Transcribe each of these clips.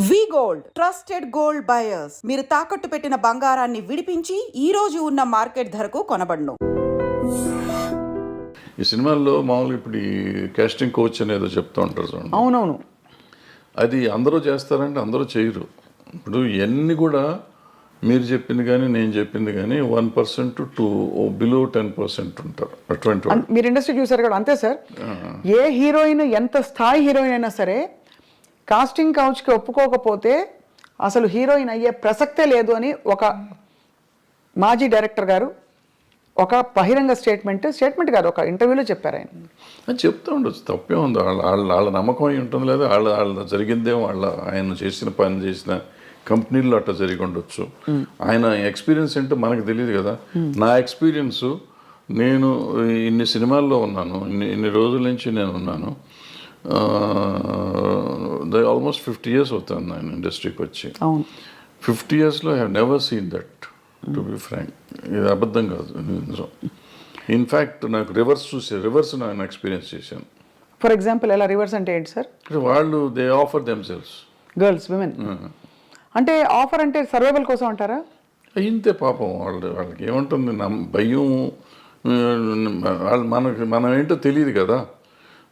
వి gold trusted gold buyers మీరు తాకట్టు పెట్టిన బంగారాన్ని విడిపించి ఈ రోజు ఉన్న మార్కెట్ ధరకు కొనబడును. ఈ సినిమాల్లో మామూలుగా ఇప్పుడు ఈ కాస్టింగ్ కోచ్ అనేదో చెప్తూ ఉంటారు చూడండి. అవునవును. అది అందరూ చేస్తారంటే అందరూ చేయరు. ఇప్పుడు ఇవన్నీ కూడా మీరు చెప్పింది కానీ నేను చెప్పింది కానీ 1% టు బిలో 10% ఉంటారు అటువంటి వాళ్ళు. మీరు ఇండస్ట్రీ చూసారు కదా, అంతే సార్. ఏ హీరోయిన్ ఎంత స్థాయి హీరోయిన్ అయినా సరే కాస్టింగ్ కౌచ్కి ఒప్పుకోకపోతే అసలు హీరోయిన్ అయ్యే ప్రసక్తే లేదు అని ఒక మాజీ డైరెక్టర్ గారు ఒక బహిరంగ స్టేట్మెంట్ కాదు, ఒక ఇంటర్వ్యూలో చెప్పారు ఆయన. అది చెప్తూ ఉండొచ్చు, తప్పే ఉంది. వాళ్ళ నమ్మకం అయి ఉంటుంది, లేదా వాళ్ళ జరిగిందేమో, ఆయన చేసిన పని చేసిన కంపెనీల్లో అట్లా జరిగి ఉండొచ్చు. ఆయన ఎక్స్పీరియన్స్ ఏంటో మనకు తెలియదు కదా. నా ఎక్స్పీరియన్స్, నేను ఇన్ని సినిమాల్లో ఉన్నాను, ఇన్ని రోజుల నుంచి నేను ఉన్నాను. ఆల్మోస్ట్ 50 years అవుతాను నేను ఇండస్ట్రీకి వచ్చి. 50 yearsలో I have never seen that, to be frank. ఇది అబద్ధం కాదు, నిజం. ఇన్ఫ్యాక్ట్ నాకు రివర్స్ నేను ఎక్స్పీరియన్స్ చేశాను. ఫర్ ఎగ్జాంపుల్ ఎలా రివర్స్ అంటే ఏంటి సార్? వాళ్ళు they offer themselves, girls, women. అంటే ఆఫర్ అంటే సర్వైవల్ కోసం అంటారా? ఇంతే పాపం. వాళ్ళకి ఏముంటుంది, భయం. మనం ఏంటో తెలియదు కదా.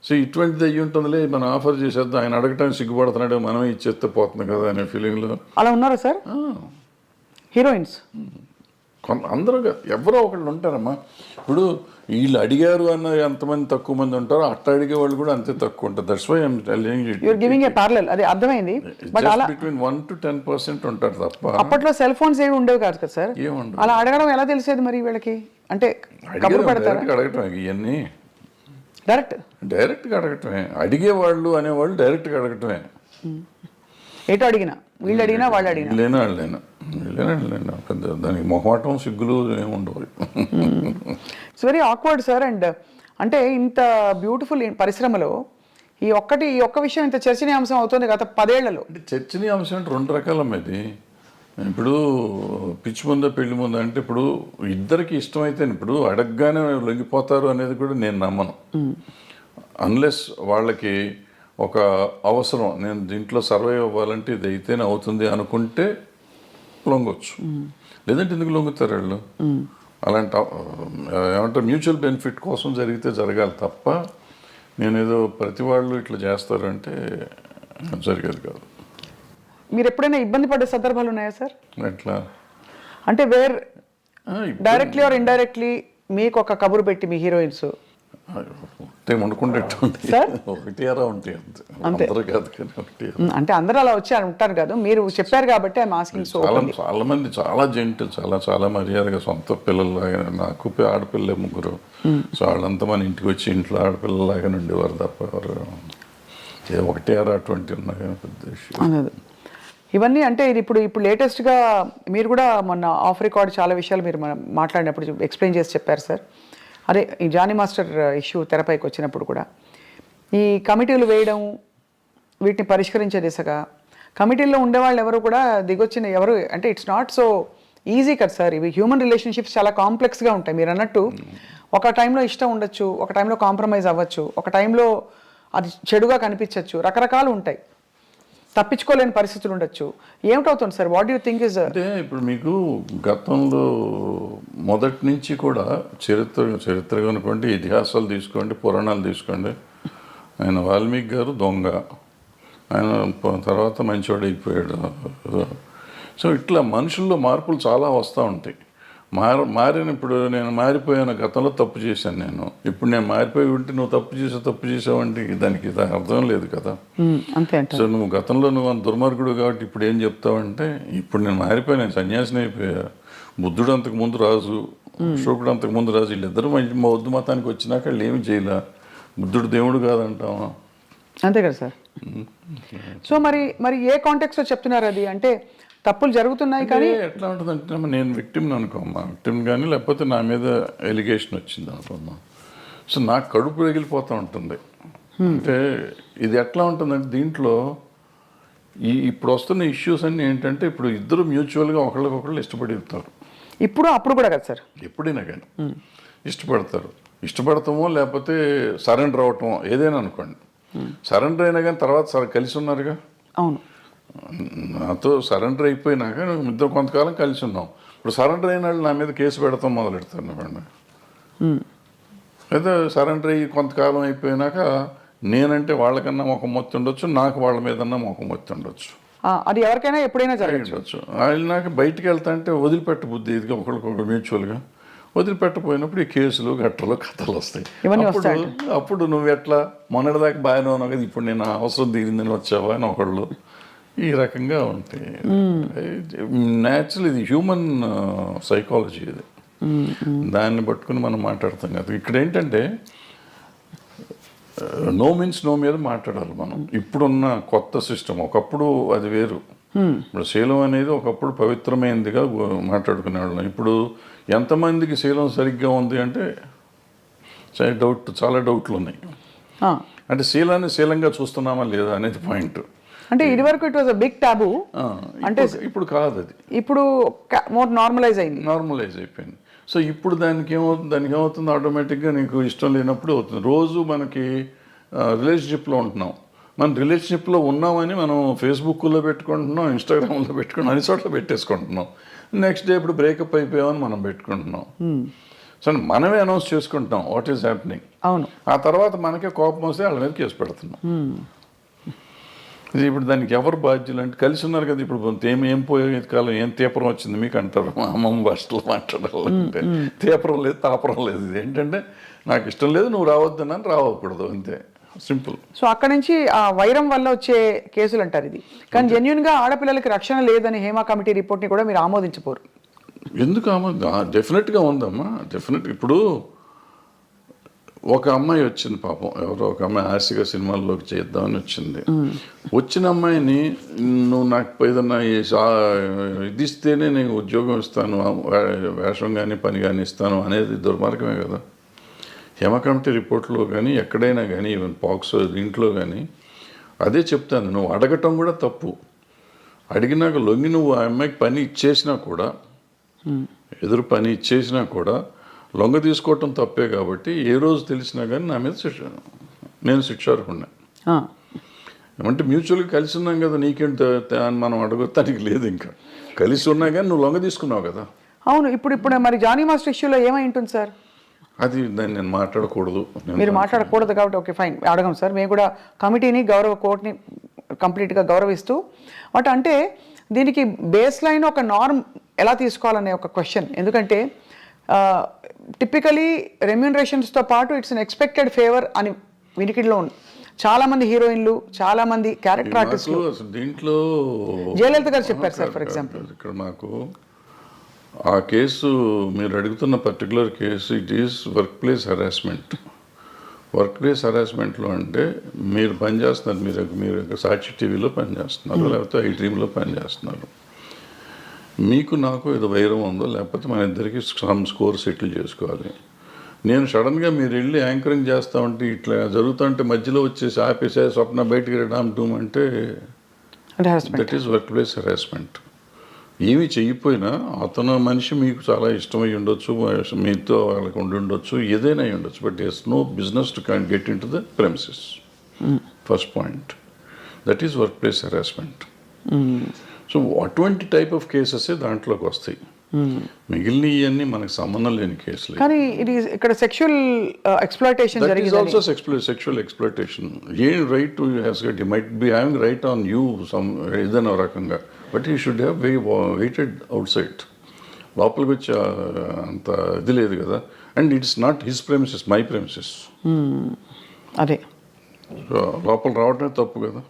సో ఇటువంటిది అయ్యి ఉంటుందిలే, మనం ఆఫర్ చేసేద్దాం, ఆయన అడగటానికి సిగ్గుపడుతున్నాడు, మనమే ఇచ్చేస్తే పోతుంది కదా అనే ఫీలింగ్లో. అలా ఉన్నారా సార్ హీరోయిన్స్? అందరూ ఎవరో ఒకళ్ళు ఉంటారమ్మా. ఇప్పుడు వీళ్ళు అడిగారు అన్న ఎంతమంది తక్కువ మంది ఉంటారో అట్లా అడిగే వాళ్ళు కూడా అంతే తక్కువ ఉంటారు. That's why I'm giving a parallel. అది అర్థమైంది. బట్ అలా బిట్వీన్ 1 to 10% ఉంటారు తప్ప. అప్పట్లో సెల్ ఫోన్స్ ఏవి ఉండేవి కాదు కదా సార్. ఏముండవు. అలా అడగడం ఎలా తెలిసేది మరి వీళ్ళకి? అంటే కబురు పెడతారా? అడగటం ఇవన్నీ డైరెక్ట్గా అడగటమే. అడిగేవాళ్ళు అనేవాళ్ళు డైరెక్ట్గా అడగటమే. ఎటు అడిగినా, వీళ్ళు అడిగినా వాళ్ళు అడిగినా, లేనా పెద్ద దానికి మొహమాటం సిగ్గులు ఏమి ఉండవు. It's very awkward sir. And అంటే ఇంత బ్యూటిఫుల్ పరిశ్రమలో ఈ ఒక్క విషయం ఇంత చర్చనీయాంశం అవుతుంది గత 10 ఏళ్లలో. అంటే చర్చనీయాంశం అంటే 2 రకాలమ్మది. ఇప్పుడు పిచ్చి ముందా పెళ్లి ముందా అంటే, ఇప్పుడు ఇద్దరికి ఇష్టమైతే ఇప్పుడు అడగగానే లొంగిపోతారు అనేది కూడా నేను నమ్మను. అన్లెస్ వాళ్ళకి ఒక అవసరం, నేను దీంట్లో సర్వైవ్ అవ్వాలంటే ఇది అయితేనే అవుతుంది అనుకుంటే లొంగొచ్చు. లేదంటే ఎందుకు లొంగుతారు వాళ్ళు? అలాంటి ఏమంటారు, మ్యూచువల్ బెనిఫిట్ కోసం జరిగితే జరగాలి తప్ప నేనేదో ప్రతి వాళ్ళు ఇట్లా చేస్తారంటే జరిగేది కాదు. మీరు ఎప్పుడైనా ఇబ్బంది పడే సందర్భాలు ఉన్నాయా సార్? ఎట్లా అంటే డైరెక్ట్లీ ఆర్ ఇండైరెక్ట్లీ మీకు ఒక కబురు పెట్టి మీ హీరోయిన్స్ ఒకటి అరా ఉంటాయి అంతే కాదు. అంటే అందరూ అలా వచ్చి ఉంటారు కదా, మీరు చెప్పారు కాబట్టి ఐఎమ్ ఆస్కింగ్. సో చాలా మంది చాలా జెంట్, చాలా మర్యాదగా సొంత పిల్లల్లాగా. నాకు ఆడపిల్లలే 3. సో వాళ్ళంతా మన ఇంటికి వచ్చి ఇంట్లో ఆడపిల్లలాగా ఉండేవారు తప్ప ఎవరు ఒకటి అరా 20 ఉన్నా కానీ పెద్ద విషయం. ఇవన్నీ అంటే ఇది ఇప్పుడు లేటెస్ట్గా మీరు కూడా మొన్న ఆఫ్ రికార్డ్ చాలా విషయాలు మీరు మాట్లాడినప్పుడు ఎక్స్ప్లెయిన్ చేసి చెప్పారు సార్. అదే ఈ జానీ మాస్టర్ ఇష్యూ తెరపైకి వచ్చినప్పుడు కూడా ఈ కమిటీలు వేయడం, వీటిని పరిష్కరించే దిశగా కమిటీల్లో ఉండేవాళ్ళు ఎవరు కూడా దిగొచ్చిన ఎవరు అంటే ఇట్స్ నాట్ సో ఈజీ కదా సార్. ఇవి హ్యూమన్ రిలేషన్షిప్స్ చాలా కాంప్లెక్స్గా ఉంటాయి. మీరు అన్నట్టు ఒక టైంలో ఇష్టం ఉండొచ్చు, ఒక టైంలో కాంప్రమైజ్ అవ్వచ్చు, ఒక టైంలో అది చెడుగా కనిపించవచ్చు, రకరకాలు ఉంటాయి, తప్పించుకోలేని పరిస్థితులు ఉండొచ్చు. ఏమిటవుతుంది sir? What you think is? అంటే ఇప్పుడు మీకు గతంలో మొదటి నుంచి కూడా చరిత్ర కనుకోండి, ఇతిహాసాలు తీసుకోండి, పురాణాలు తీసుకోండి. ఆయన వాల్మీకి గారు దొంగ, ఆయన తర్వాత మంచివాడు అయిపోయాడు. సో ఇట్లా మనుషుల్లో మార్పులు చాలా వస్తూ ఉంటాయి. మారిన ఇప్పుడు నేను మారిపోయాను, గతంలో తప్పు చేశాను నేను, ఇప్పుడు నేను మారిపోయి ఉంటే నువ్వు తప్పు చేసావంటే దానికి అర్థం లేదు కదా. సో నువ్వు గతంలో నువ్వు దుర్మార్గుడు కాబట్టి ఇప్పుడు ఏం చెప్తావంటే, ఇప్పుడు నేను మారిపోయాను, నేను సన్యాసిని అయిపోయా. బుద్ధుడు అంతకు ముందు రాజు, అశోకుడు అంతకు ముందు రాజు, వీళ్ళిద్దరూ బౌద్ధ మతానికి వచ్చినాక వాళ్ళు ఏమి చేయలే. బుద్ధుడు దేవుడు కాదంటావా? అంతే కదా సార్. సో మరి ఏ కాంటెక్స్లో చెప్తున్నారు అది? అంటే తప్పులు జరుగుతున్నాయి కానీ ఎట్లా ఉంటుందంటే, నేను విక్టిమ్ని అనుకోమ్మా, విక్టిమ్ కానీ లేకపోతే నా మీద ఎలిగేషన్ వచ్చింది అనుకోమ్మా. సో నాకు కడుపు రగిలిపోతూ ఉంటుంది. అంటే ఇది ఎట్లా ఉంటుందంటే, దీంట్లో ఇప్పుడు వస్తున్న ఇష్యూస్ అన్నీ ఏంటంటే, ఇప్పుడు ఇద్దరు మ్యూచువల్గా ఒకళ్ళకొకళ్ళు ఇష్టపడతారు. అప్పుడు కూడా కదా సార్, ఎప్పుడైనా కానీ ఇష్టపడతామో లేకపోతే సరెండర్ అవటమో ఏదైనా అనుకోండి. సరెండర్ అయినా కానీ తర్వాత కలిసి ఉన్నారుగా. అవును. నాతో సరెండర్ అయిపోయినాక ఇద్దరు కొంతకాలం కలిసి ఉన్నాం. ఇప్పుడు సరెండర్ అయిన వాళ్ళు నా మీద కేసు పెడతాం మొదలెడతాను వాడిని. అయితే సరెండర్ అయ్యి కొంతకాలం అయిపోయినాక నేనంటే వాళ్ళకన్నా మొఖం మొత్తి ఉండొచ్చు, నాకు వాళ్ళ మీదన్నా మొఖం మొత్తి ఉండొచ్చు. అది ఎవరికైనా ఎప్పుడైనా జరగచ్చు. ఉండొచ్చు. వాళ్ళు నాకు బయటికి వెళ్తా అంటే వదిలిపెట్ట బుద్ధి ఇదిగా ఒకరికొకరు మ్యూచువల్గా వదిలిపెట్టపోయినప్పుడు ఈ కేసులు గట్టలు కథలు వస్తాయి. అప్పుడు నువ్వు ఎట్లా మొన్నటిదాకా బాగానే ఉన్నావు కదా, ఇప్పుడు నేను అవసరం తీరిందని వచ్చావా అని ఒకళ్ళు ఈ రకంగా ఉంటాయి. న్యాచురల్, ఇది హ్యూమన్ సైకాలజీ ఇది. దాన్ని పట్టుకుని మనం మాట్లాడతాం కదా. ఇక్కడ ఏంటంటే నో మీన్స్ నో మీద మాట్లాడాలి మనం. ఇప్పుడున్న కొత్త సిస్టమ్, ఒకప్పుడు అది వేరు. ఇప్పుడు శీలం అనేది ఒకప్పుడు పవిత్రమైనదిగా మాట్లాడుకునేవాళ్ళం. ఇప్పుడు ఎంతమందికి శీలం సరిగ్గా ఉంది అంటే చాలా డౌట్లు ఉన్నాయి. అంటే శీలాన్ని శీలంగా చూస్తున్నామా లేదా అనేది పాయింట్. అంటే ఇది వరకు ఇట్ వాజ్ అ బిగ్ టాబు, అంటే ఇప్పుడు కాదు, అది ఇప్పుడు మోర్ నార్మలైజ్ అయిపోయింది. సో ఇప్పుడు దానికి ఏమవుతుంది ఆటోమేటిక్గా నీకు ఇష్టం లేనప్పుడు అవుతుంది. రోజు మనకి రిలేషన్షిప్లో ఉంటున్నాం, మనం రిలేషన్షిప్లో ఉన్నామని మనం ఫేస్బుక్లో పెట్టుకుంటున్నాం, ఇన్స్టాగ్రామ్లో పెట్టుకుంటున్నాం, అన్ని చోట్ల పెట్టేసుకుంటున్నాం. నెక్స్ట్ డే ఇప్పుడు బ్రేకప్ అయిపోయామని మనం పెట్టుకుంటున్నాం. సో మనమే అనౌన్స్ చేసుకుంటున్నాం వాట్ ఈస్ హ్యాపెనింగ్. అవును. ఆ తర్వాత మనకే కోపం వస్తే వాళ్ళ మీద కేసు పెడుతున్నాం. ఇది ఇప్పుడు దానికి ఎవరు బాధ్యులు అంటే కలిసి ఉన్నారు కదా. ఇప్పుడు ఏం పోయే కాలం ఏం తీపరం వచ్చింది మీకు అంటారు మా అమ్మమ్మ భాషలో మాట్లాడాలంటే. తీపరం లేదు, తాపరం లేదు. ఇది ఏంటంటే నాకు ఇష్టం లేదు, నువ్వు రావద్దనని రావకూడదు, అంతే, సింపుల్. సో అక్కడ నుంచి ఆ వైరం వల్ల వచ్చే కేసులు అంటారు ఇది. కానీ జెన్యున్గా ఆడపిల్లలకి రక్షణ లేదని హేమా కమిటీ రిపోర్ట్ని కూడా మీరు ఆమోదించపోరు. ఎందుకు డెఫినెట్గా ఉందమ్మా, డెఫినెట్. ఇప్పుడు ఒక అమ్మాయి వచ్చింది పాపం, ఎవరో ఒక అమ్మాయి ఆశగా సినిమాల్లోకి చేద్దామని వచ్చింది. వచ్చిన అమ్మాయిని నువ్వు నాకు ఏదన్నా ఇది ఇస్తేనే నేను ఉద్యోగం ఇస్తాను, వేషం కానీ పని కానీ ఇస్తాను అనేది దుర్మార్గమే కదా. హేమ కమిటీ రిపోర్ట్లో కానీ ఎక్కడైనా కానీ ఈవెన్ పాక్సో దీంట్లో కానీ అదే చెప్తాను. నువ్వు అడగటం కూడా తప్పు. అడిగినాక లొంగి నువ్వు ఆ అమ్మాయికి పని ఇచ్చేసినా కూడా, ఎదురు పని ఇచ్చేసినా కూడా లొంగ తీసుకోవటం తప్పే. కాబట్టి ఏ రోజు తెలిసినా కానీ నా మీద నేను శిక్షార్హుడిని. ఏమంటే మ్యూచువల్గా కలిసి ఉన్నాం కదా, నీకేంటి అని మనం అడగటానికి లేదు. ఇంకా కలిసి ఉన్నా కానీ నువ్వు లొంగ తీసుకున్నావు కదా. అవును. ఇప్పుడు మరి జానీ మాస్టర్ ఇష్యూలో ఏమై ఉంటుంది సార్? అది దాన్ని నేను మాట్లాడకూడదు. మీరు మాట్లాడకూడదు కాబట్టి ఓకే ఫైన్, అడగం సార్. మేము కూడా కమిటీని కోర్టుని కంప్లీట్గా గౌరవిస్తూ అంటే దీనికి బేస్ లైన్ ఒక నార్మ్ ఎలా తీసుకోవాలనే ఒక క్వశ్చన్. ఎందుకంటే టిపికలీ రెమ్యూనరేషన్స్తో పాటు ఇట్స్ అన్ ఎక్స్పెక్టెడ్ ఫేవర్ అని వినికిడిలో ఉంది. చాలామంది హీరోయిన్లు, చాలామంది క్యారెక్టర్ ఆర్టిస్టులు, దీంట్లో జయలలిత గారు చెప్పారు సార్ ఫర్ ఎగ్జాంపుల్. ఇక్కడ నాకు ఆ కేసు మీరు అడుగుతున్న particular case it is work place harassment. Work place హెరాస్మెంట్లో అంటే మీరు పనిచేస్తున్నారు, మీరు సాక్షి టీవీలో పనిచేస్తున్నారు, లేకపోతే ఐ డ్రీమ్లో పనిచేస్తున్నారు. మీకు నాకు ఏదో వైరం ఉందో, లేకపోతే మన ఇద్దరికి సమ్ స్కోర్ సెటిల్ చేసుకోవాలి. నేను సడన్గా మీరు వెళ్ళి యాంకరింగ్ చేస్తా ఉంటే ఇట్లా జరుగుతుంటే మధ్యలో వచ్చేసి ఆపేసే స్వప్న బయటికి రామ్ టూమ్ అంటే that is work place harassment. ఏమీ చెయ్యిపోయినా అతను మనిషి మీకు చాలా ఇష్టమై ఉండొచ్చు, మీతో వాళ్ళకి ఉండొచ్చు, ఏదైనా అయి ఉండొచ్చు, but it's no business to can get into the premises. First point, that is work place harassment. So అటువంటి టైప్ ఆఫ్ కేసెస్ దాంట్లోకి వస్తాయి. మిగిలిన ఇవన్నీ మనకు సంబంధం లేని కేసులు. కానీ ఇది ఇక్కడ సెక్షువల్ ఎక్స్‌ప్లాయిటేషన్ జరిగింది. That is also sexual exploitation. A right to has gut, you might be having right on you some ఏదైనా రకంగా, but you should have weighted out side. లోపలికి వచ్చి అంత ఇది లేదు కదా. And it's not his premises, my premises. అదే లోపల రావడమే తప్పు కదా.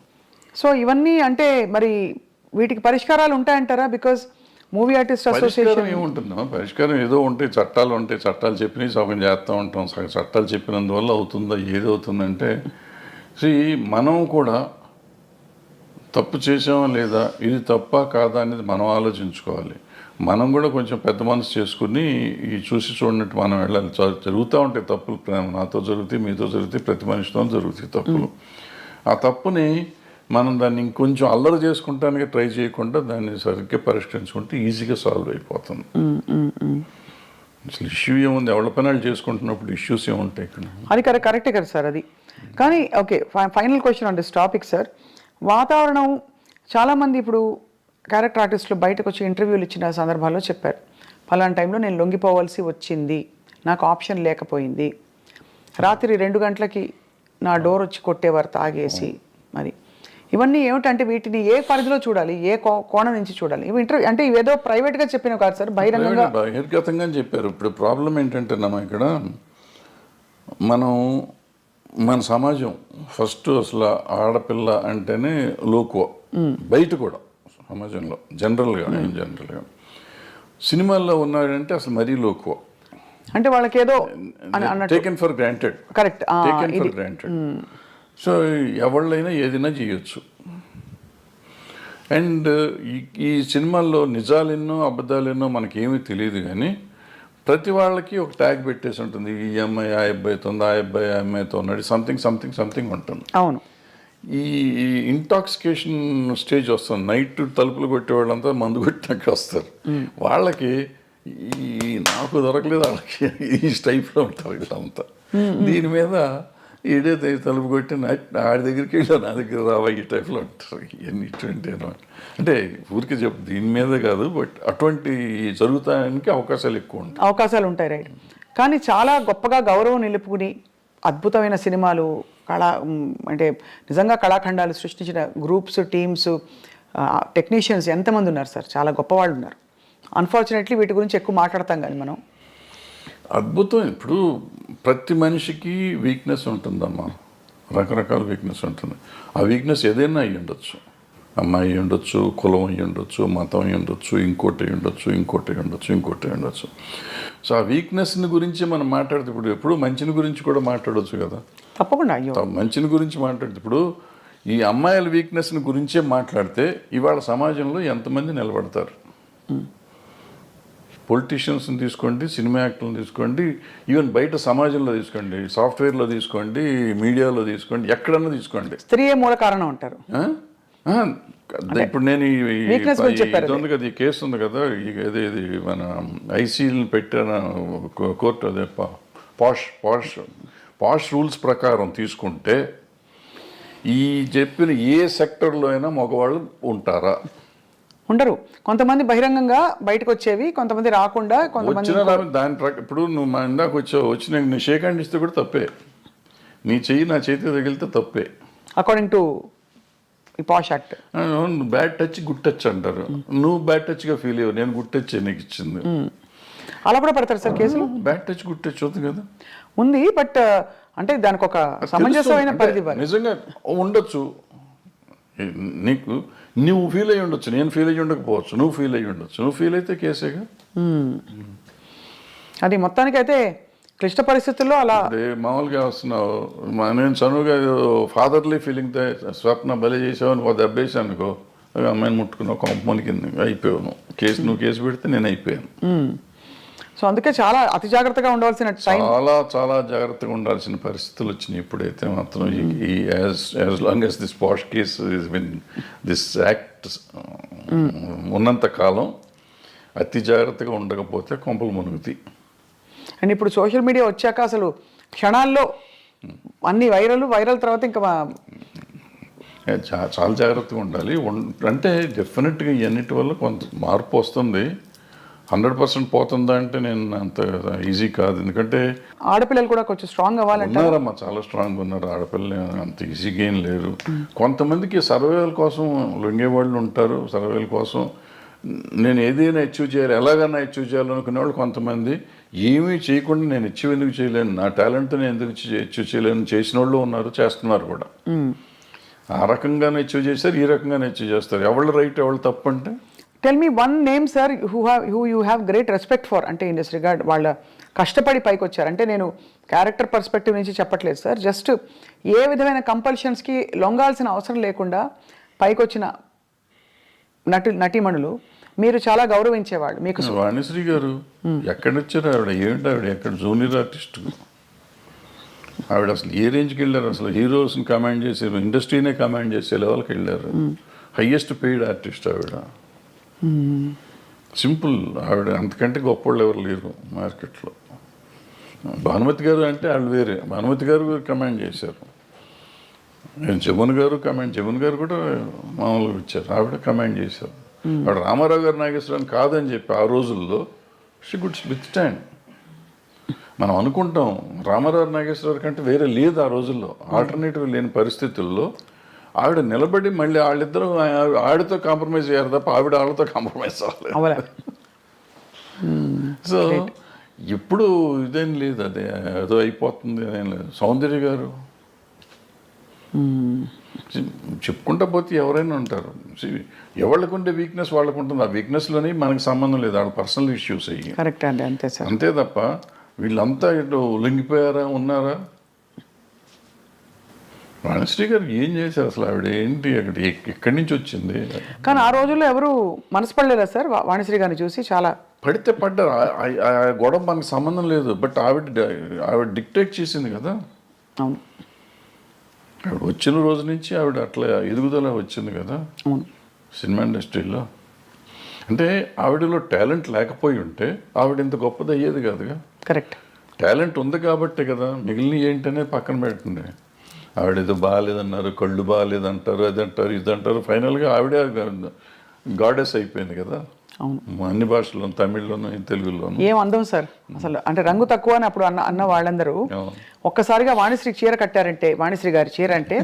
సో ఇవన్నీ అంటే మరి వీటికి పరిష్కారాలు ఉంటాయంటారా? బికాజ్ మూవీ ఆర్టిస్ట్ అసోసియేషన్ ఏముంటుందా పరిష్కారం? ఏదో ఉంటాయి, చట్టాలు ఉంటాయి, చట్టాలు చెప్పినవి సగం చేస్తూ ఉంటాం. చట్టాలు చెప్పినందువల్ల అవుతుందా? ఏది అవుతుందంటే మనం కూడా తప్పు చేసామా లేదా, ఇది తప్పా కాదా అనేది మనం ఆలోచించుకోవాలి. మనం కూడా కొంచెం పెద్ద మనసు చేసుకుని ఈ చూసి చూడనట్టు మనం వెళ్ళాలి. జరుగుతూ ఉంటాయి తప్పులు, నాతో జరుగుతాయి, మీతో జరుగుతాయి, ప్రతి మనిషితో జరుగుతాయి తప్పులు. ఆ తప్పుని మనం దాన్ని ఇంకొంచెం అల్లరి చేసుకుంటానికి ట్రై చేయకుండా దాన్ని సరిగ్గా పరిష్కరించుకుంటే ఈజీగా సాల్వ్ అయిపోతుంది. అసలు ఇష్యూ ఏముంది, ఎవరి పనులు చేసుకుంటున్నప్పుడు ఇష్యూస్ ఏముంటాయి ఇక్కడ? అది కరెక్టే కదా సార్ అది. కానీ okay, final question on this topic sir. వాతావరణం చాలామంది ఇప్పుడు క్యారెక్టర్ ఆర్టిస్టులు బయటకు వచ్చి ఇంటర్వ్యూలు ఇచ్చిన సందర్భాల్లో చెప్పారు, ఫలానా టైంలో నేను లొంగిపోవాల్సి వచ్చింది, నాకు ఆప్షన్ లేకపోయింది, రాత్రి 2 గంటలకి నా డోర్ వచ్చి కొట్టేవారు తాగేసి. మరి ఇవన్నీ ఏమిటంటే వీటిని ఏ పరిధిలో చూడాలి, ఏ కోణం నుంచి చూడాలి? ఇవి ఇంటర్వ్యూ అంటే ఇవేదో ప్రైవేట్గా చెప్పినవి కాదు సార్, బహిరంగంగా బహిర్గతంగా చెప్పారు. ఇప్పుడు ప్రాబ్లం ఏంటంటేనమ్మా, ఇక్కడ మన సమాజం ఫస్ట్ అసలు ఆడపిల్ల అంటేనే లోకువ, బయట కూడా సమాజంలో జనరల్గా సినిమాల్లో ఉన్నాడంటే అసలు మరీ లోకువ, అంటే వాళ్ళకి ఏదో taken for granted. Correct, taken for granted. So ఎవళ్ళైనా ఏదైనా చేయొచ్చు. అండ్ ఈ సినిమాల్లో నిజాలెన్నో అబద్ధాలెన్నో మనకేమీ తెలియదు, కానీ ప్రతి వాళ్ళకి ఒక ట్యాగ్ పెట్టేసి ఉంటుంది, ఈ అమ్మాయి ఆ అబ్బాయితో ఉంది, ఆ అబ్బాయి ఆ అమ్మాయితో ఉన్నాడు, సంథింగ్ ఉంటుంది. అవును. ఈ ఇంటాక్సికేషన్ స్టేజ్ వస్తుంది, నైట్ తలుపులు కొట్టే వాళ్ళంతా మందు కొట్టినాక వస్తారు. వాళ్ళకి ఈ నాకు దొరకలేదు, వాళ్ళకి ఈ టైప్లో ఉంటారు వీళ్ళంతా. దీని మీద ఈడే తలుపు కొట్టి ఆడి దగ్గరికి వెళ్ళా, నా దగ్గర రావా, ఈ టైప్లో ఉంటారు. ఇవన్నీ ఇటువంటి అంటే ఊరికి చెప్పు, దీని మీదే కాదు, బట్ అటువంటి జరుగుతానికి అవకాశాలు ఉంటాయి. రైట్. కానీ చాలా గొప్పగా గౌరవం నిలుపుకుని అద్భుతమైన సినిమాలు, అంటే నిజంగా కళాఖండాలు సృష్టించిన గ్రూప్స్, టీమ్స్, టెక్నీషియన్స్ ఎంతమంది ఉన్నారు సార్, చాలా గొప్పవాళ్ళు ఉన్నారు. అన్ఫార్చునేట్లీ వీటి గురించి ఎక్కువ మాట్లాడతాం కానీ మనం. అద్భుతం. ఇప్పుడు ప్రతి మనిషికి వీక్నెస్ ఉంటుందమ్మా, రకరకాల వీక్నెస్ ఉంటుంది. ఆ వీక్నెస్ ఏదైనా అయ్యి ఉండొచ్చు, అమ్మాయి అయ్యి ఉండొచ్చు, కులం అయ్యి ఉండొచ్చు, మతం అయ్యి ఉండొచ్చు, ఇంకోటి ఉండొచ్చు. సో ఆ వీక్నెస్ని గురించి మనం మాట్లాడితే, ఇప్పుడు ఎప్పుడు మంచిని గురించి కూడా మాట్లాడవచ్చు కదా. తప్పకుండా. మంచిని గురించి మాట్లాడితే, ఇప్పుడు ఈ అమ్మాయిల వీక్నెస్ని గురించే మాట్లాడితే ఇవాళ సమాజంలో ఎంతమంది నిలబడతారు? పొలిటీషియన్స్ని తీసుకోండి, సినిమా యాక్టర్లను తీసుకోండి, ఈవెన్ బయట సమాజంలో తీసుకోండి, సాఫ్ట్వేర్లో తీసుకోండి, మీడియాలో తీసుకోండి, ఎక్కడన్నా తీసుకోండి, స్త్రీయే మూల కారణం అంటారు. ఇప్పుడు నేను ఇది ఉంది కదా, ఈ కేసు ఉంది కదా, ఇది మన ఐసీని పెట్టిన కోర్టు, అదే పాష్ రూల్స్ ప్రకారం తీసుకుంటే ఈ చెప్పిన ఏ సెక్టర్లో అయినా మగవాళ్ళు ఉంటారా? ఉండరు. కొంతమంది బహిరంగంగా బయటకు వచ్చేవి, కొంతమంది రాకుండా, కొంతమంది దాని ఇప్పుడు నువ్వు మా ఇందాక వచ్చి నీ షేక్ హ్యాండ్ ఇస్తే కూడా తప్పే, నీ చెయ్యి నా చేతికి తగిలితే తప్పే, అకార్డింగ్ టు ఈ పాష్ act. Bad touch good touch అంటారు. నువ్వు బ్యాడ్ టచ్గా ఫీల్ అయ్యావు, నేను గుడ్ టచ్ నీకు ఇచ్చింది. అలా కూడా పెడతారు సార్ కేసులు? బ్యాడ్ టచ్ గుడ్ టచ్ అవుతుంది కదా, ఉంది. బట్ అంటే దానికి ఒక సమంజసమైన పరిధి నిజంగా ఉండొచ్చు. నీకు నువ్వు ఫీల్ అయ్యి ఉండొచ్చు, నేను ఫీల్ అయ్యి ఉండకపోవచ్చు, నువ్వు ఫీల్ అయ్యి ఉండొచ్చు. నువ్వు ఫీల్ అయితే కేసేగా. అది మొత్తానికైతే క్లిష్ట పరిస్థితుల్లో అలా మామూలుగా వస్తున్నావు. నేను చనువుగా ఫాదర్లీ ఫీలింగ్ స్వప్న బలి చేసావని దెబ్బేసాను అనుకో, అమ్మాయిని ముట్టుకున్నావు, కొంపమని కింద అయిపోయావు. నువ్వు కేసు పెడితే నేను అయిపోయాను. సో అందుకే చాలా అతి జాగ్రత్తగా ఉండవలసిన టైం, చాలా జాగ్రత్తగా ఉండాల్సిన పరిస్థితులు వచ్చినాయి. ఇప్పుడైతే మాత్రం as long as this posh case this act ఉన్నంత కాలం అతి జాగ్రత్తగా ఉండకపోతే కొంపలు మునుగుతాయి. అండ్ ఇప్పుడు సోషల్ మీడియా వచ్చాక అసలు క్షణాల్లో అన్ని వైరల్ తర్వాత ఇంకా చాలా జాగ్రత్తగా ఉండాలి. అంటే డెఫినెట్గా ఇవన్నిటి వల్ల కొంత మార్పు వస్తుంది. 100% పోతుందా అంటే నేను అంత ఈజీ కాదు. ఎందుకంటే ఆడపిల్లలు కూడా కొంచెం స్ట్రాంగ్ అవ్వాలంటే ఉన్నారమ్మా, చాలా స్ట్రాంగ్ ఉన్నారు ఆడపిల్లలు, అంత ఈజీగా ఏం లేరు. కొంతమందికి సర్వేల కోసం లొంగేవాళ్ళు ఉంటారు. సర్వేల కోసం నేను ఏదైనా అచీవ్ చేయాలి, ఎలాగైనా అచీవ్ చేయాలనుకునే వాళ్ళు కొంతమంది, ఏమీ చేయకుండా నేను అచీవ్ ఎందుకు చేయలేను, నా టాలెంట్తో నేను ఎందుకు అచీవ్ చేయలేను చేసిన వాళ్ళు ఉన్నారు, చేస్తున్నారు కూడా. ఆ రకంగానే అచీవ్ చేస్తారు, ఈ రకంగానే అచీవ్ చేస్తారు. ఎవళ్ళు రైట్ ఎవళ్ళు తప్పు అంటే tell me one name sir who you have great respect for, అంటే ఇన్ దిస్ రిగార్డ్ వాళ్ళ కష్టపడి పైకి వచ్చారు. అంటే నేను క్యారెక్టర్ పర్స్పెక్టివ్ నుంచి చెప్పట్లేదు సార్, జస్ట్ ఏ విధమైన కంపల్షన్స్కి లొంగాల్సిన అవసరం లేకుండా పైకి వచ్చిన నటీమణులు మీరు చాలా గౌరవించేవాళ్ళు. మీకు వాణిశ్రీ గారు ఎక్కడ వచ్చారు? ఆవిడ ఎక్కడ జూనియర్ ఆర్టిస్ట్, ఆవిడ అసలు ఏ రేంజ్కి వెళ్ళారు? అసలు హీరోస్ని కమాండ్ చేశారు, ఇండస్ట్రీనే కమాండ్ చేసే లెవెల్కి వెళ్ళారు. హయ్యెస్ట్ పెయిడ్ ఆర్టిస్ట్ ఆవిడ. సింపుల్, ఆవిడ అంతకంటే గొప్పవాళ్ళు ఎవరు లేరు మార్కెట్లో. భానుమతి గారు అంటే వాళ్ళు వేరే, భానుమతి గారు కమాండ్ చేశారు. నేను జమున్ గారు కూడా మామూలుగా ఇచ్చారు, ఆవిడ కమాండ్ చేశారు. ఆవిడ రామారావు గారు నాగేశ్వరరావు కాదని చెప్పి ఆ రోజుల్లో షీ గుడ్ విత్ స్టాండ్. మనం అనుకుంటాం రామారావు నాగేశ్వరరావు కంటే వేరే లేదు ఆ రోజుల్లో, ఆల్టర్నేటివ్ లేని పరిస్థితుల్లో ఆవిడ నిలబడి మళ్ళీ వాళ్ళిద్దరూ ఆవిడతో కాంప్రమైజ్ అయ్యారు తప్ప ఆవిడ వాళ్ళతో కాంప్రమైజ్ అవ్వలేదు. సో ఇప్పుడు ఇదేం లేదు, అదే ఏదో అయిపోతుంది అదేం లేదు. సౌందర్య గారు చెప్పుకుంటా పోతే ఎవరైనా ఉంటారు, ఎవరికి ఉండే వీక్నెస్ వాళ్ళకు ఉంటుంది. ఆ వీక్నెస్లోని మనకి సంబంధం లేదు, వాళ్ళ పర్సనల్ ఇష్యూస్ అయ్యి. కరెక్ట్ అండి, అంతే సార్. అంతే తప్ప వీళ్ళంతా ఇటు లొంగిపోయారా ఉన్నారా? వాణిశ్రీ గారు ఏం చేశారు అసలు? ఆవిడ ఏంటి అక్కడ ఎక్కడి నుంచి వచ్చింది? కానీ ఆ రోజుల్లో ఎవరు మనసు పడలేదా సార్ వాణిశ్రీ గారిని చూసి? చాలా పడితే పడ్డారు, ఆ గొడవ మనకు సంబంధం లేదు. బట్ ఆవిడ డిక్టేట్ చేసింది కదా. అవును, ఆవిడ వచ్చిన రోజు నుంచి ఆవిడ అట్లా ఎదుగుదల వచ్చింది కదా అవును, సినిమా ఇండస్ట్రీలో. అంటే ఆవిడలో టాలెంట్ లేకపోయి ఉంటే ఆవిడ ఇంత గొప్పది అయ్యేది కాదుగా. కరెక్ట్. టాలెంట్ ఉంది కాబట్టే కదా మిగిలిన ఏంటనే పక్కన పెట్టండి. ఆవిడ ఏదో బాగాలేదన్నారు, కళ్ళు బాగాలేదంటారు, అదంటారు, ఇదంటారు, ఫైనల్గా ఆవిడే గాడెస్ అయిపోయింది కదా. అవును, అన్ని భాషల్లోనూ, తమిళ్లోనూ, తెలుగులోనూ. ఏం అందం సార్ అసలు, అంటే రంగు తక్కువ అని అప్పుడు అన్న వాళ్ళందరూ ఒక్కసారిగా వాణిశ్రీ చీర కట్టారంటే, వాణిశ్రీ గారి చీర అంటే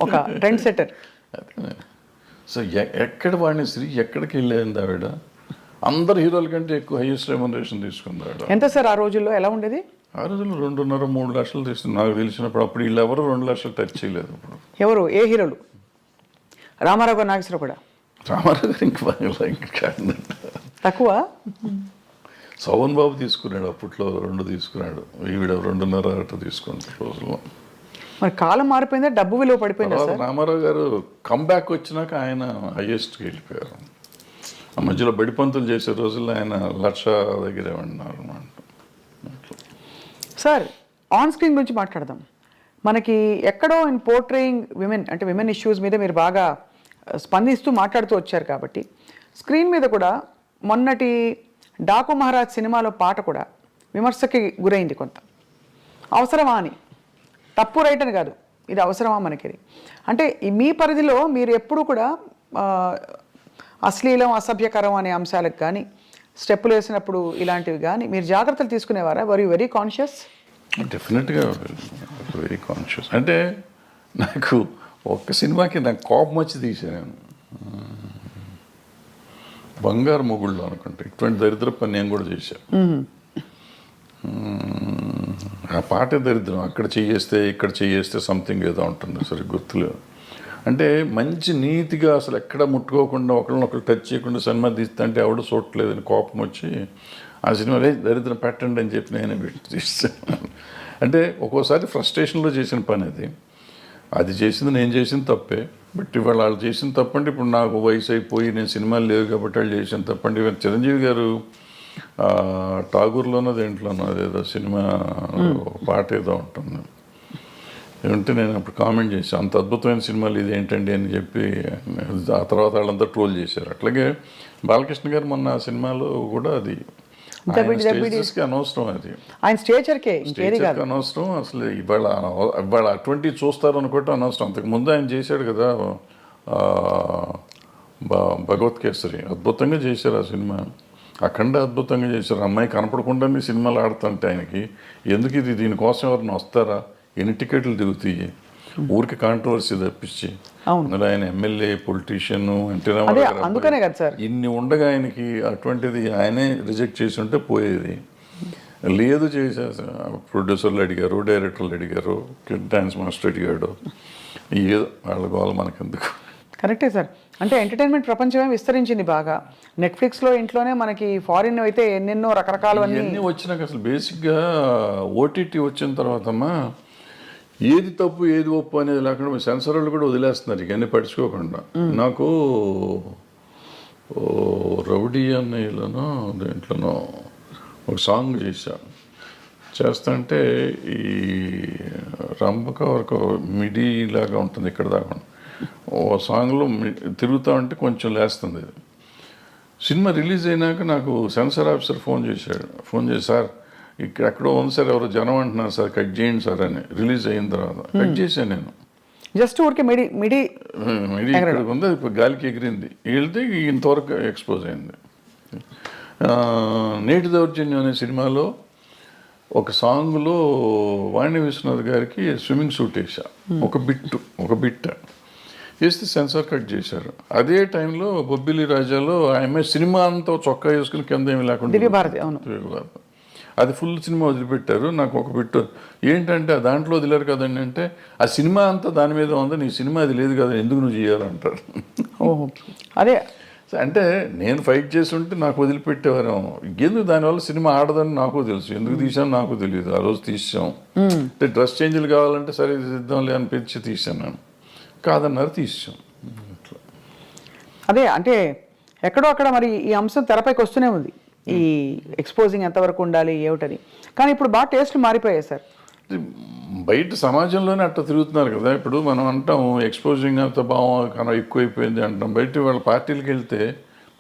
ఒక ట్రెండ్ సెట్టర్. సో ఎక్కడ వాణిశ్రీ ఎక్కడికి వెళ్ళేది ఆవిడ? అందరు హీరోల కంటే ఎక్కువ హైయెస్ట్ రెమ్యునరేషన్ తీసుకుంది ఆవిడ. ఎంత సార్ ఆ రోజుల్లో? ఎలా ఉండేది ఆ రోజుల్లో 2.5-3 లక్షలు తీసుకుంది నాకు తెలిసినప్పుడు. అప్పుడు వీళ్ళు ఎవరు 2 లక్షలు టచ్ చేయలేదు. ఇప్పుడు ఎవరు, ఏ హీరోలు? రామారావు గారు, నాగేశ్వరరావు కూడా? రామారావు గారు ఇంకా కాదంట, తక్కువ. సోమన్ బాబు తీసుకున్నాడు అప్పట్లో, 2 తీసుకున్నాడు. ఈవిడ 2.5 తీసుకుంది రోజుల్లో. మరి కాలం మారిపోయిందా, డబ్బు విలువ పడిపోయిందా సార్? రామారావు గారు కంబ్యాక్ వచ్చినాక ఆయన హైయెస్ట్కి వెళ్ళిపోయారు. ఆ మధ్యలో బడిపంతులు చేసే రోజుల్లో ఆయన 1,00,000 దగ్గరే ఉన్నారు అన్నమాట. సార్, ఆన్ స్క్రీన్ గురించి మాట్లాడదాం. మనకి ఎక్కడో ఇన్ పోర్ట్రేయింగ్ విమెన్, అంటే విమెన్ ఇష్యూస్ మీద మీరు బాగా స్పందిస్తూ మాట్లాడుతూ వచ్చారు కాబట్టి, స్క్రీన్ మీద కూడా మొన్నటి డాకు మహారాజ్ సినిమాలో పాట కూడా విమర్శకి గురైంది కొంత. అవసరమా అని, తప్పు రైట్ అని కాదు, ఇది అవసరమా మనకి? అంటే మీ పరిధిలో మీరు ఎప్పుడు కూడా అశ్లీలం, అసభ్యకరం అనే అంశాలకు కానీ, స్టెప్పులు వేసినప్పుడు ఇలాంటివి కానీ మీరు జాగ్రత్తలు తీసుకునేవారా? Were you very conscious? డెఫినెట్గా వెరీ కాన్షియస్. అంటే నాకు ఒక్క సినిమాకి నాకు కోపం వచ్చి తీసాను, బంగారు మొగుళ్ళు అనుకుంటే. ఇటువంటి దరిద్ర పని నేను కూడా చేశాను. ఆ పాటే దరిద్రం. అక్కడ చేయేస్తే ఇక్కడ చేయేస్తే సంథింగ్ ఏదో ఉంటుంది, సరే గుర్తులేదు. అంటే మంచి నీతిగా అసలు ఎక్కడ ముట్టుకోకుండా ఒకరినొకరు టచ్ చేయకుండా సినిమా తీస్తే అంటే ఎవడు చూడలేదని కోపం వచ్చి ఆ సినిమా దరిద్రం పెట్టండి అని చెప్పి నేనే పెట్టి తీస్తాను. అంటే ఒక్కోసారి ఫ్రస్ట్రేషన్లో చేసిన పని అది చేసింది నేను చేసిన తప్పే. బట్ ఇవాళ వాళ్ళు చేసిన తప్పంటే ఇప్పుడు నాకు వయసు అయిపోయి నేను సినిమాలు లేవు కాబట్టి వాళ్ళు చేసిన తప్పండి. ఇవాళ చిరంజీవి గారు ఠాగూర్లోనో దేంట్లోనో అదేదో సినిమా పాట ఏదో ఉంటుంది, ఏమంటే నేను అప్పుడు కామెంట్ చేశాను, అంత అద్భుతమైన సినిమాలు ఇది ఏంటండి అని చెప్పి. ఆ తర్వాత వాళ్ళంతా ట్రోల్ చేశారు. అట్లాగే బాలకృష్ణ గారు మొన్న ఆ సినిమాలో కూడా అది అనవసరం, అది ఆయన స్టేచర్కే అనవసరం. అసలు ఇవాళ అటువంటివి చూస్తారు అనుకోవటం అనవసరం. అంతకుముందు ఆయన చేశాడు కదా భగవత్ కేసరి, అద్భుతంగా చేశారు ఆ సినిమా. అఖండ అద్భుతంగా చేశారు. అమ్మాయి కనపడకుండానే సినిమాలు ఆడుతుంటే ఆయనకి ఎందుకు ఇది, దీనికోసం ఎవరిని వస్తారా? ఎన్ని టికెట్లు దిగుతాయి ఊరికి, కాంట్రవర్సీ తప్పించి. అందులో ఆయన ఎమ్మెల్యే, పొలిటీషియన్, అందుకనే కదా సార్ ఇన్ని ఉండగా ఆయనకి అటువంటిది ఆయనే రిజెక్ట్ చేసి ఉంటే పోయేది. లేదు చేసే ప్రొడ్యూసర్లు అడిగారు, డైరెక్టర్లు అడిగారు, డాన్స్ మాస్టర్ అడిగాడు, ఏదో వాళ్ళ గోల మనకెందుకు. కరెక్టే సార్. అంటే ఎంటర్టైన్మెంట్ ప్రపంచమే విస్తరించింది బాగా. నెట్ఫ్లిక్స్లో ఇంట్లోనే మనకి ఫారిన్ అయితే ఎన్నెన్నో రకరకాలు అన్నీ వచ్చినాక అసలు బేసిక్గా ఓటీటీ వచ్చిన తర్వాతమ్మా ఏది తప్పు ఏది ఒప్పు అనేది లేకుండా సెన్సర్ వాళ్ళు కూడా వదిలేస్తున్నారు ఇవన్నీ పట్టించుకోకుండా. నాకు రౌడీ అన్నయ్యలోనో దేంట్లోనో ఒక సాంగ్ చేస్తాంటే ఈ రంపక వరకు మిడీ లాగా ఉంటుంది ఇక్కడ దాకా. ఓ సాంగ్లో తిరుగుతూ ఉంటే కొంచెం లేస్తుంది. సినిమా రిలీజ్ అయినాక నాకు సెన్సార్ ఆఫీసర్ ఫోన్ చేసి సార్ ఇక్కడ ఎక్కడో ఉంది సార్, ఎవరో జనం అంటున్నారు సార్, కట్ చేయండి సార్ అని. రిలీజ్ అయిన తర్వాత కట్ చేశాను నేను. జస్ట్ ఊరికే మిడి మిడి ఇది ఇక్కడ ఉంది, అది ఇప్పుడు గాలికి ఎగిరింది, వెళ్తే ఇంతవరకు ఎక్స్పోజ్ అయింది. నేటి దౌర్జన్యం అనే సినిమాలో ఒక సాంగ్లో వాణి విశ్వనాథ్ గారికి స్విమ్మింగ్ సూట్ వేసా, ఒక బిట్ వేస్తే సెన్సార్ కట్ చేశారు. అదే టైంలో బొబ్బిలి రాజాలో ఆమె సినిమా అంతా చొక్కా వేసుకుని కింద ఏమి లేకుండా దివ్యభారతి, అవును, దివ్యభారతి, అది ఫుల్ సినిమా వదిలిపెట్టారు. నాకు ఒక బిట్ ఏంటంటే దాంట్లో వదిలేరు కదండి అంటే, ఆ సినిమా అంతా దాని మీద ఉంది, నీ సినిమా అది లేదు కదా, ఎందుకు నువ్వు చేయాలంటారు. ఓహో, అదే అంటే నేను ఫైట్ చేసి ఉంటే నాకు వదిలిపెట్టేవారేమో, ఎందుకు దానివల్ల సినిమా ఆడదని నాకు తెలుసు, ఎందుకు తీసాను నాకు తెలియదు. ఆ రోజు తీసాం అంటే డ్రెస్ చేంజ్లు కావాలంటే సరే ఇద్దాంలే అనిపించి తీసాను, నేను కాదన్నారు తీసాం. అదే అంటే ఎక్కడో అక్కడ మరి ఈ అంశం తెరపైకి వస్తూనే ఉంది, ఈ ఎక్స్పోజింగ్ ఎంతవరకు ఉండాలి ఏమిటని. కానీ ఇప్పుడు బాగా టేస్ట్లు మారిపోయాయి సార్. బయట సమాజంలోనే అట్లా తిరుగుతున్నారు కదా. ఇప్పుడు మనం అంటాం ఎక్స్పోజింగ్ అంత బాగా ఎక్కువైపోయింది అంటాం, బయట వాళ్ళ పార్టీలకు వెళ్తే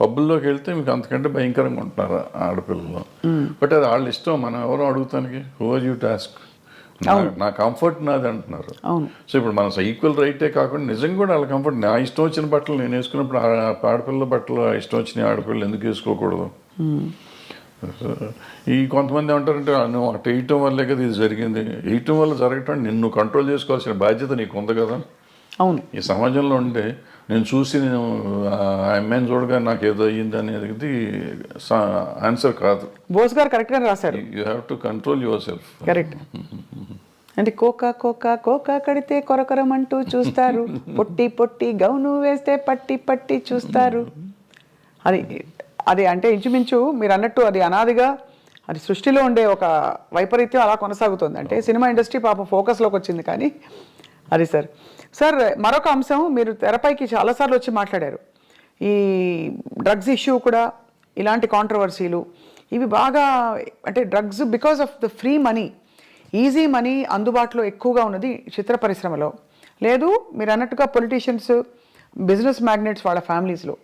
పబ్బుల్లోకి వెళ్తే మీకు అంతకంటే భయంకరంగా ఉంటున్నారు ఆడపిల్లలు. బట్ అది వాళ్ళ ఇష్టం, మనం ఎవరో అడుగుతానికి, హూ ఆర్ యూ టాస్క్, నా కంఫర్ట్ నాది అంటున్నారు. సో ఇప్పుడు మన ఈక్వల్ రైటే కాకుండా నిజంగా కూడా వాళ్ళ కంఫర్ట్, నా ఇష్టం వచ్చిన బట్టలు నేను వేసుకున్నప్పుడు ఆడపిల్ల బట్టలు ఇష్టం వచ్చిన ఆడపిల్లలు ఎందుకు వేసుకోకూడదు. ఈ కొంతమంది ఏమంటారంటే నువ్వు అటు వేయటం వల్లే కదా ఇది జరిగింది, వేయటం వల్ల జరగటం నిన్ను కంట్రోల్ చేసుకోవాల్సిన బాధ్యత నీకు ఉంది కదా. అవును, ఈ సమాజంలో ఉంటే నేను చూసి నేను ఆ అమ్మాయిని చూడగా నాకు ఏదో అయ్యింది అనేది ఆన్సర్ కాదు. బోస్ గారు కరెక్ట్గా రాశారు, you have to control your self. Correct. అంటే కోకా కడితే కొరకొరమంటూ చూస్తారు, పొట్టి పొట్టి గౌను వేస్తే పట్టి పట్టి చూస్తారు. అది అంటే ఇంచుమించు మీరు అన్నట్టు అది అనాదిగా అది సృష్టిలో ఉండే ఒక వైపరీత్యం అలా కొనసాగుతుంది. అంటే సినిమా ఇండస్ట్రీ పాపం ఫోకస్లోకి వచ్చింది. కానీ అది సార్ మరొక అంశం, మీరు తెరపైకి చాలాసార్లు వచ్చి మాట్లాడారు, ఈ డ్రగ్స్ ఇష్యూ కూడా, ఇలాంటి కాంట్రవర్సీలు ఇవి బాగా, అంటే drugs because of the free money, easy money అందుబాటులో ఎక్కువగా ఉన్నది చిత్ర పరిశ్రమలో. లేదు మీరు అన్నట్టుగా పొలిటీషియన్స్, బిజినెస్ మ్యాగ్నెట్స్ వాళ్ళ ఫ్యామిలీస్లో.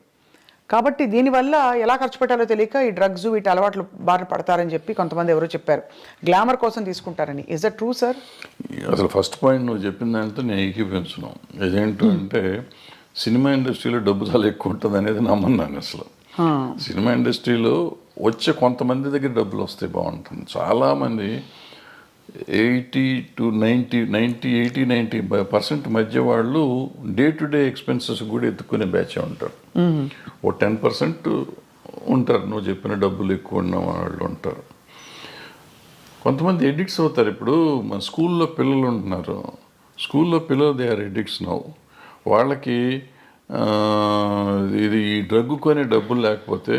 కాబట్టి దీనివల్ల ఎలా ఖర్చు పెట్టాలో తెలియక ఈ డ్రగ్స్ వీటి అలవాట్లు బారిన పడతారని చెప్పి కొంతమంది ఎవరో చెప్పారు, గ్లామర్ కోసం తీసుకుంటారని. Is that true sir? అసలు ఫస్ట్ పాయింట్ నువ్వు చెప్పిన దాంతో నేను ఏకీపించను. ఇదేంటంటే సినిమా ఇండస్ట్రీలో డబ్బు చాలా ఎక్కువ ఉంటుంది అనేది నమ్మన్నాను. అసలు సినిమా ఇండస్ట్రీలో వచ్చే కొంతమంది దగ్గర డబ్బులు వస్తే బాగుంటుంది. చాలామంది 80% మధ్య వాళ్ళు డే టు డే ఎక్స్పెన్సెస్ కూడా ఎత్తుకునే బ్యాచ్ ఉంటారు. ఓ 10% ఉంటారు నువ్వు చెప్పిన డబ్బులు ఎక్కువ ఉన్న వాళ్ళు ఉంటారు. కొంతమంది ఎడిక్ట్స్ అవుతారు. ఇప్పుడు మన స్కూల్లో పిల్లలు ఉంటున్నారు, స్కూల్లో పిల్లలు దే ఆర్ ఎడిక్ట్స్ నౌ. వాళ్ళకి ఇది ఈ డ్రగ్ కొనే డబ్బులు లేకపోతే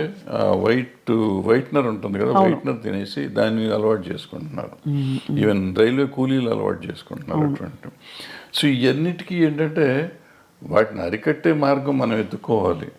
వైట్నర్ ఉంటుంది కదా, వైట్నర్ తినేసి దాన్ని అలవాటు చేసుకుంటున్నారు. ఈవెన్ రైల్వే కూలీలు అలవాటు చేసుకుంటున్నారు అటువంటి. సో ఇవన్నిటికీ ఏంటంటే వాటిని అరికట్టే మార్గం మనం ఎత్తుకోవాలి.